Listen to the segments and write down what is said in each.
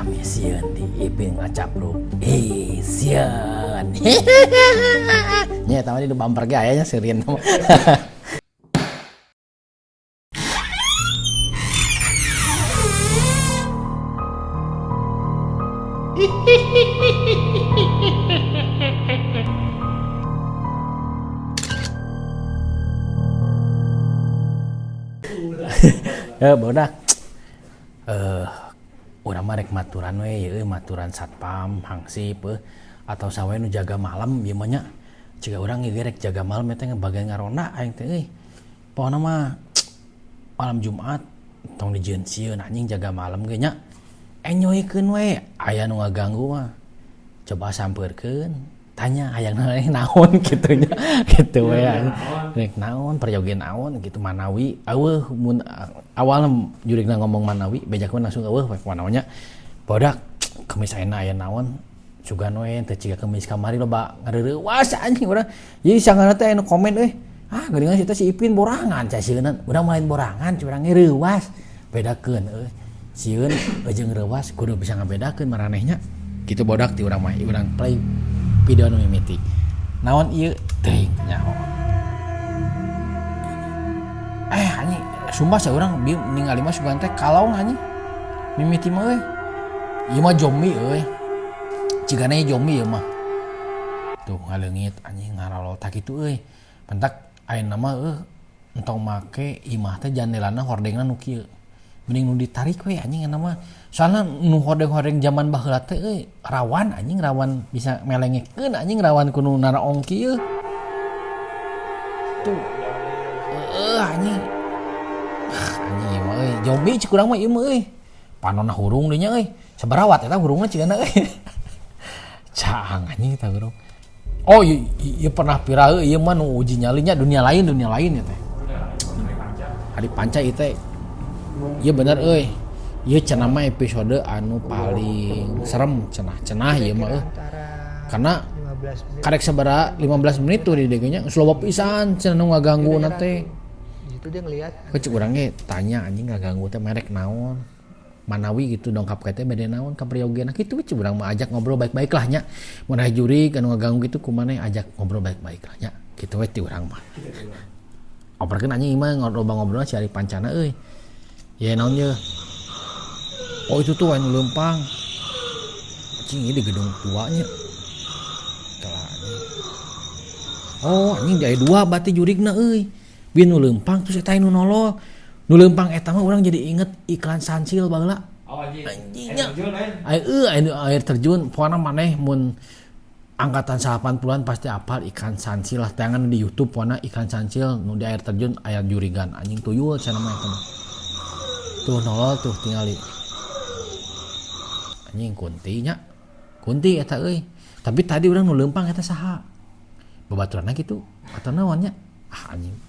rame sieun di Ipin ngacapruk. Sieun. Nya eta mah di bumper ge aya nya seureun mah. Bodak. Urang mah rek maturan we ieu maturan satpam, hansip atau sawe nu jaga malam ieu mah nya. Ciga urang ieu rek jaga malam eta bagian ngaronda aing teh euy. Pokona mah malam Jumat tong dijieun sieun anjing jaga malam ge nya. Enjoykeun we aya nu ngaganggu mah. Coba sampeurkeun, tanya hayangna naon kitu nya. Kitu we rek naon perjogean naon kitu manawi. Eueuh mun awalna jurigna ngomong manawi bejakeun langsung eueuh we kunaonnya. Bodak kemis ayeuna aya naon sugan we teh ciga kemis kamari loba ngareureuwas anjing urang. Jadi sangana teh anu komen euy. Geuningan si Ipin borangan cai sieunna. Urang main borangan curang reuwas. Bedakeun euy. Sieun jeung reuwas kudu bisa ngabedakeun maranehnya. Kitu bodak ti urang mah urang play video nu mimiti. Naon ieu teuing nyaho. Anjing sumpah saurang ningali mah sugan teh kalau anjing. Mimiti mah euy. Ieu mah zombie euy. Cigana zombie ieu mah. Tuh ngaleungit anjing ngarolol tak kitu euy. Pentak ayeuna mah entong make imah teh jandelana hordengna nu kieu. Mending nu ditarik we anjing eta mah. Soalna nu hordeng-hordeng zaman baheula teh euy rawan anjing rawan bisa melengekeun anjing rawan ku nu naraong kieu. Tuh. Anjing. Anjing ieu mah euy zombie cik urang mah ieu mah euy. Panonna hurung dinya euy. Sabarawat eta hurungna cigana euy. Caang anjing eta hurung. Oh iya pernah viral ieu mah nu uji nyalinya dunia lain ya teh. Hari panca ieu teh. Ieu bener euy. Ieu cenah mah episode anu paling serem cenah ieu mah euy. Karena karek sabaraha 15 menit tuh di DG nya geus loba pisan cenah nu ngagangguuna teh. Itu dia ngelihat. Cek urang ge tanya anjing ngaganggu teh merek naon. Manawi gitu dongkap ka teh bade naon kapriyogena kitu we urang mah ajak ngobrol baik-baik lah nya. Mun aya juri anu ngaganggu gitu kumaneh ajak ngobrol baik-baik lah nya. Kitu we ti urang mah. Operkeun anjing mah ngobrol-ngobrolna si Ari Pancana euy. Ya naon ye? Oh itu tuh anu leumpang. Anjing ieu di gedung tuanya. Tah anjing. Oh anjing di aya 2 bati jurigna euy. Bin nu leumpang terus eta nu nolol. Nu leumpang eta mah urang jadi inget iklan Sansil baheula. Oh anjingnya. Air terjun pokona maneh mun angkatan 80-an pasti apal iklan Sansil lah tayangan di YouTube pokona iklan Sansil nu di air terjun aya jurigan anjing tuyul cenah mah eta mah. Tuh nolol tuh tingali. Anjing kunti nya. Kunti eta euy. Tapi tadi urang nu leumpang eta saha? Babaturanna kitu atawa naon nya? Anjing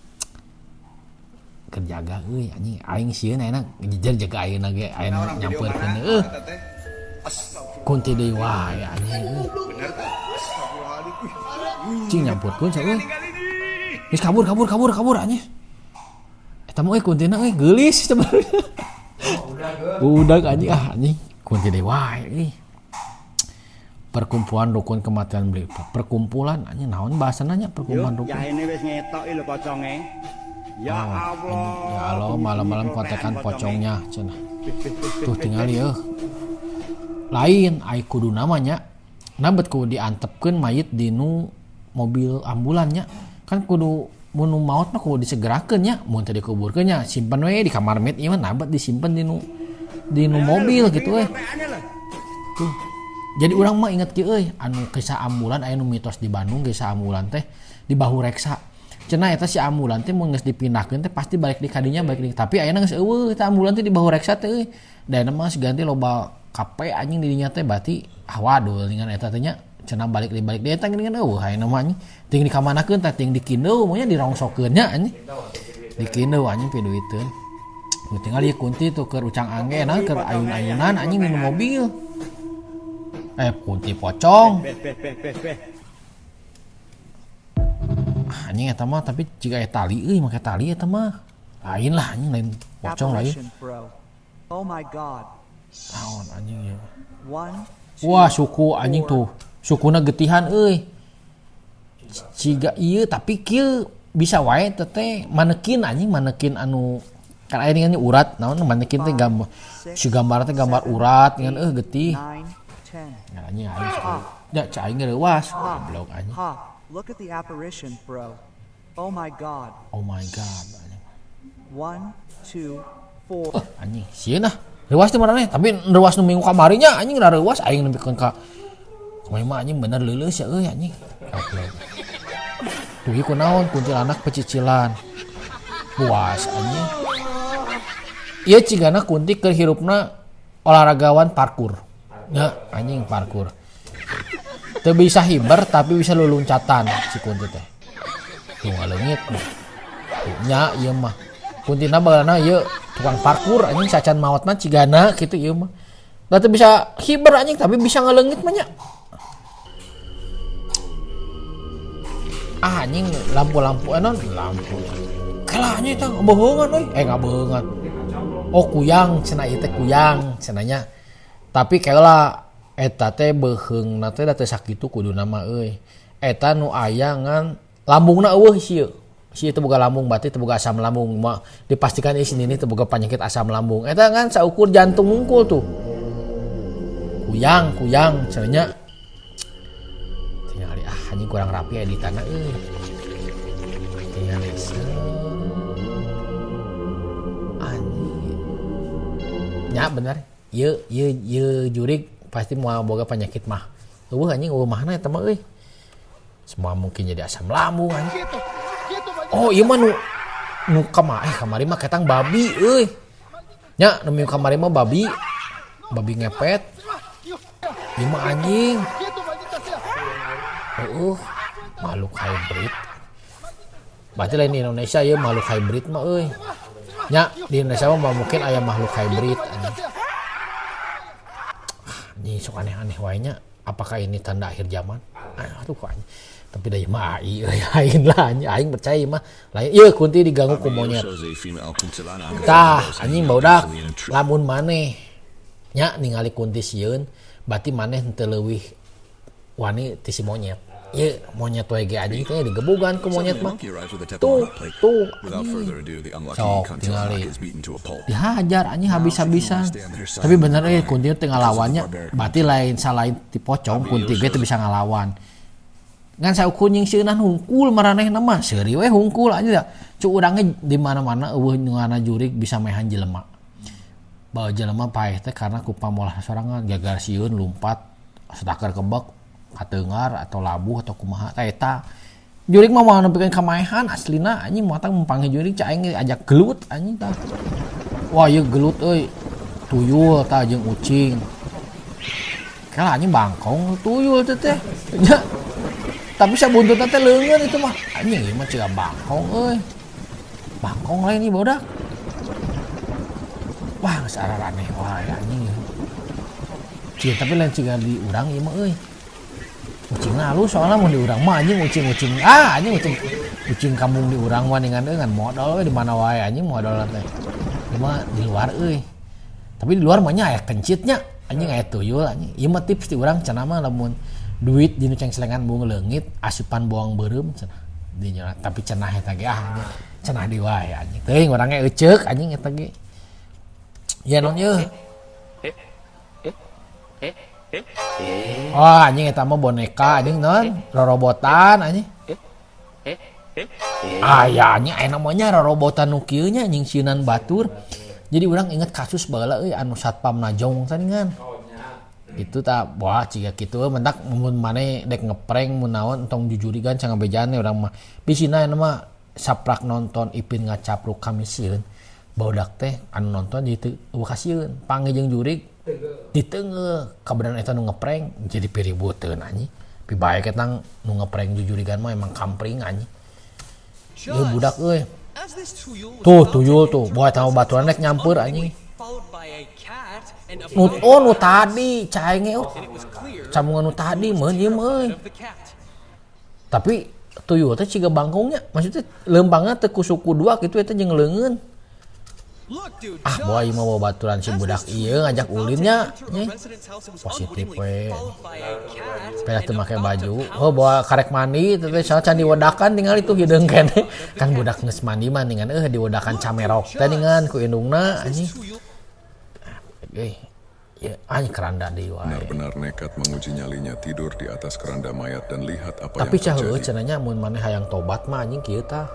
kerjaga euy anjing aing sieun ayeuna ngejejer jaga ayeuna ge ayeuna nyampeurkeun kunti deui wae anjing bener teh cing nyampeurkeun sa euy geus kabur anjing eta mah euy kuntina euy geulis sebenarnya udah anjing anjing kunti deui wae euy perkumpulan rukun kematian beli perkumpulan anjing naon bahasana nya perkumpulan rukun ya ini wis ngetok lho poconge. Ya Allah, malam-malam kontekan pocongnya cenah. Tuh tinggal ya. Lain ai kudu namanya. Nabet kudu diantepkeun mayit di nu mobil ambulannya. Kan kudu mun maot mah kudu disegerakeun nya, mun teu dikuburkeun nya simpen we di kamar mayit ieu mah nabet disimpen di nu mobil gitu we. Tuh. Jadi urang mah inget kieu euy, anu kisah ambulan aya nu mitos di Bandung kisah ambulan teh di Bahu Reksa. Cenah eta si ambulan teh mun geus dipindahkeun teh pasti balik di kadinya balik di. Tapi ayeuna geus eueuh eta ambulan teh di Bahu Reksa teh euy. Da mah ganti loba kape anjing di dinya teh berarti waduh dengan eta teh nya cenah balik di eta geuningan eueuh ayeuna mah anjing. Ting dikamanakeun teh ting dikindeu mah nya dirongsokeun nya anjing. Dikindeu anjing piduiteun. Nu tinggal ieu kunti tuh keur ucang anggena keur ayun-ayunan anjing di mobil. Kunti pocong. Anjing eta mah tapi jika tali euy make tali eta mah lain lah anjing lain pocong lain. Oh my god. Naon anjing ya. 1, 2, Wah, suku anjing tuh. Sukuna getihan euy. Ciga ieu tapi kieu bisa wae teh manekin anjing, manekin anu kan aya ningali urat, naon manekin teh gambar. Si gambar teh gambar urat ngan getih. 9, 10. Nah, anjing aing suka. Ya cai aing leuwas, goblok anjing. Ha, look at the apparition, bro. Oh my god. Oh my god anjing. 1, 2, 4. Anjing sieun ah. Leuwas teh marane, tapi leuwas nu minggu kamarinya anjing da leuwas aing nepikeun ka kumaha mah anjing bener leuleus ya euy anjing. Goblok. Tuh ieu kunaon kuntilanak pecicilan. Puas anjing. Ieu cigana kunti keur hirupna olahragawan parkur. Ya anjing parkur. Teu bisa hiber tapi bisa luluncatan si kunti teh. Tuh ngaleungit. Tuh nya ieu mah. Kuntina bagelana ieu tukang parkur anjing sacan maot mah cigana kitu ieu mah. Da teu bisa hiber anjing tapi bisa ngaleungit mah nya. Ah anjing lampu-lampu lampu. Kalah anjing teh beungan euy. Ngabeungan. Oh kuyang cenah ieu teh kuyang cenanya. Tapi kaela eta teh beuheungna teh da teu sakitu kuduna mah euy. Eta nu aya ngan lambungna eueuh sieu. Si teu boga lambung berarti teu boga asam lambung mah dipastikan ieu sini teu boga penyakit asam lambung. Eta kan saukur jantung hungkul tuh. Kuyang cenanya. Tingali anjing kurang rapi editanna euy. Tingali anjing. Nya bener. Ieu jurig pasti moal boga penyakit mah. Eueuh anjing eueuh mahna eta mah euy. Semua mungkin jadi asam lambung anjing. Oh iya mah nu kamari mah ketang babi euy. Nya nu kamari mah babi ngepet. Ieu mah anjing. Makhluk hybrid. Berarti lain di Indonesia ya makhluk hybrid mah euy. Nya di Indonesia mah mungkin aya makhluk hybrid anjing. Ini sok aneh-aneh wae nya. Apakah ini tanda akhir zaman? Aduh anjing. Tapi da mah aing lah aing percaya mah lain ieu kunti diganggu ku monyet. Tah anjing baudak lamun maneh nya ningali kunti sieun berarti maneh henteu leuwih wani ti si monyet. Ieu monyet wae ge anjing teh digebugan ku monyet mah. Tuh sok tingali dihajar anjing habis-habisan. Tapi bener kunti teh ngalawannya berarti lain salain ti pocong kunti ge teu bisa ngalawan. Ngan saukur nying seunan hungkul maranehna mah seuri we hungkul anjing da. Cu urang ge di mana-mana eueuh ngana jurig bisa mehan jelema. Bae jelema paeh teh karena ku pamolah sorangan gagar sieun lumpat sedakar kebek kateungar atau labuh atau kumaha tah eta. Jurig mah moal nepikeun kamaehan aslina anjing moal tah mempangge jurig ca aing ajak gelut anjing tah. Wah ieu gelut euy. Tuyul tah jeung ucing. Kala anjing bangkong tuyul teh teh. Tapi sabuntutna teh leungeun itu mah. Anjing ieu mah ciga bangkong euy. Bangkong lain ieu bodak. Wah, geus araraneh wae anjing. Cieu tapi lain ciga di urang ieu mah euy. Ucingna halus soalna mun di urang mah anjing ucing. Anjing ucing kampung di urang mah ningan ngan modal we di mana wae anjing modal teh. Ieu mah di luar euy. Tapi di luar mah nya aya kencitnya. Anjing aya tuyul anjing. Ieu mah tips di urang cenah mah lamun duit dinu cengselengan bunga leungit asupan bawang beureum cenah dinya tapi cenah eta ge cenah di wae anjing teuing urang ge euceuk anjing eta ge ya non yeuh oh anjing eta mah boneka anjing non rorobotan anjing aya anjing aya namanya rorobotan nu kieu nya anjing sieunan batur jadi urang inget kasus baheula euy anu satpam najong saningan itu tak wah ciga kitu mentak mun maneh dek ngeprank mun naon entong jujurigan cangan bejane urang mah bisina mah saprak nonton Ipin Ngacapruk Kamisieun barudak teh anu nonton jadi teu kasieun panggih jeung jurig diteungeuh kabeneran eta nu ngeprank jadi piributeun anjing pi bae ketang nu ngeprank jujurigan mah emang kampring anjing ieu budak euy tuh tuyul tuh boy tahu baturan rek nyamper anjing nu tadi caenge sambungan nu tadi meuh ieu mah euy. Tapi tuyul teh ciga bangkongnya maksudnya leumpangna teu ku suku dua kitu eta jeung leungeun. Boy mau baturan si budak iya ngajak ulinnya positif we kayak teu make baju bawa karek mandi teh soal can diwedakan tinggal itu hideung kene kan budak geus mandi mah ningan diwedakan camerok teh ningan ku indungna anjing ya anjing keranda deui wae Benar-benar nekat menguji nyalinya tidur di atas keranda mayat dan lihat apa tapi yang cah terjadi. cenanya mun maneh hayang tobat mah anjing kieu tah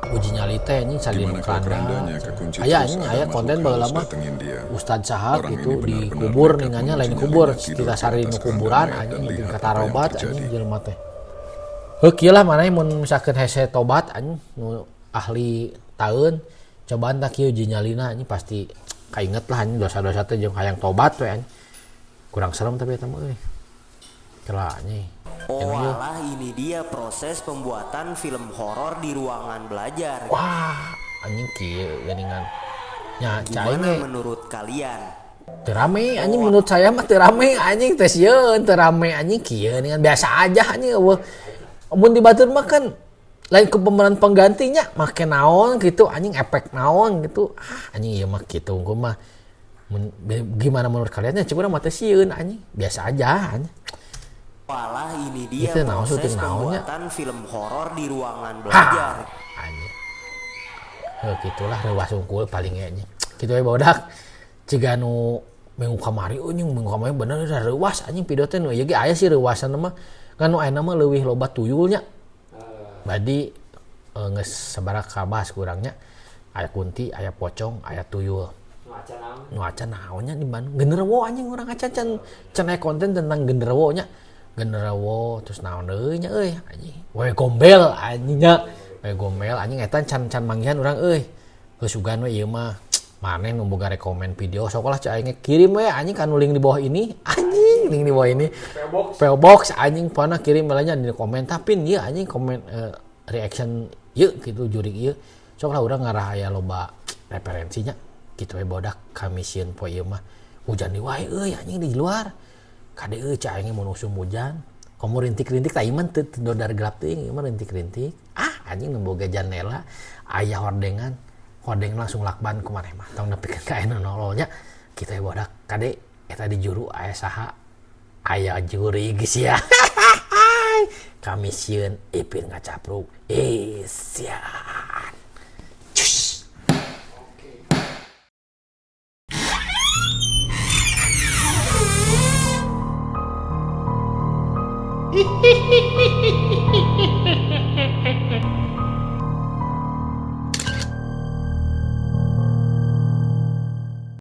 uji nyali teh anjing salin Gimana kalau keranda kerandanya kekunci aya terus anjing ada aya makhluk konten halus baheula mah datengin dia. Ustad Sahab Orang itu ini benar-benar dikubur nekat ningannya lain menguji kubur nyalinya tidur kita di sari atas nu keranda kuburan mayat anjing dan bikin lihat kata apa yang robat terjadi. anjing jelema teh kieu lah maneh mun misalkeun hese tobat anjing nu ahli taeun cobaan tak kieu uji nyalina anjing pasti kainget lah anjing dosa-dosa teh jeung hayang tobat we anjing kurang serem tapi eta mah euy celah anjing Oh alah, ini dia proses pembuatan film horor di ruangan belajar. wah anjing kieu geuningan nya cai Gimana ge menurut kalian? teu rame anjing menurut saya mah teu rame anjing teh sieun teu rame anjing kieu dengan biasa aja anjing eueuh mun di batur mah kan lain ke pemeran penggantinya make naon gitu anjing efek naon gitu anjing ieu mah kitu engko mah gimana menurut kalian ya coba mah teh sieun anjing biasa aja anjing Walah, ini dia Itu naon, proses syuting naonnya. pembuatan film horor di ruangan belajar. anjing gitulah reuwas unggul paling nya kitu we bodak ciga nu minggu kamari anjing minggu kamari bener da reuwas anjing video teh nu ieu ge aya sih reuwasan mah kan nu ayeuna mah leuwih loba tuyulnya badi geus sabaraha bahas kurangnya aya kunti aya pocong aya tuyul nu acan naonnya di Bandung genderuwo anjing urang acan can aya konten tentang genderuwo nya genderuwo terus naon deui nya euy anjing we gombel anjing nya we gombel anjing eta can manggihan urang euy geus sugan we ieu mah maneh nu boga rekomen video sok lah cai kirim we anjing kan link di bawah ini anjing link di bawah ini PO Box anjing pernah kirim balanya di komen tapi ieu anjing komen reaction ieu gitu jurik ieu sok lah urang ngarah aya loba referensinya gitu we bodak kami sieun poe ieu mah hujan di wae euy anjing di luar kade euy cai mun usum hujan komo rintik-rintik tah iman teu dodar gelap teuing ieu mah rintik-rintik anjing nu boga jendela aya hordengan hordeng langsung lakban ku maneh mah tong nepikeun ka anu nololnya kita bodak kade eta di juru aya saha aya juri geus ya kami sieun Ipin Ngacapruk sian Hihihihi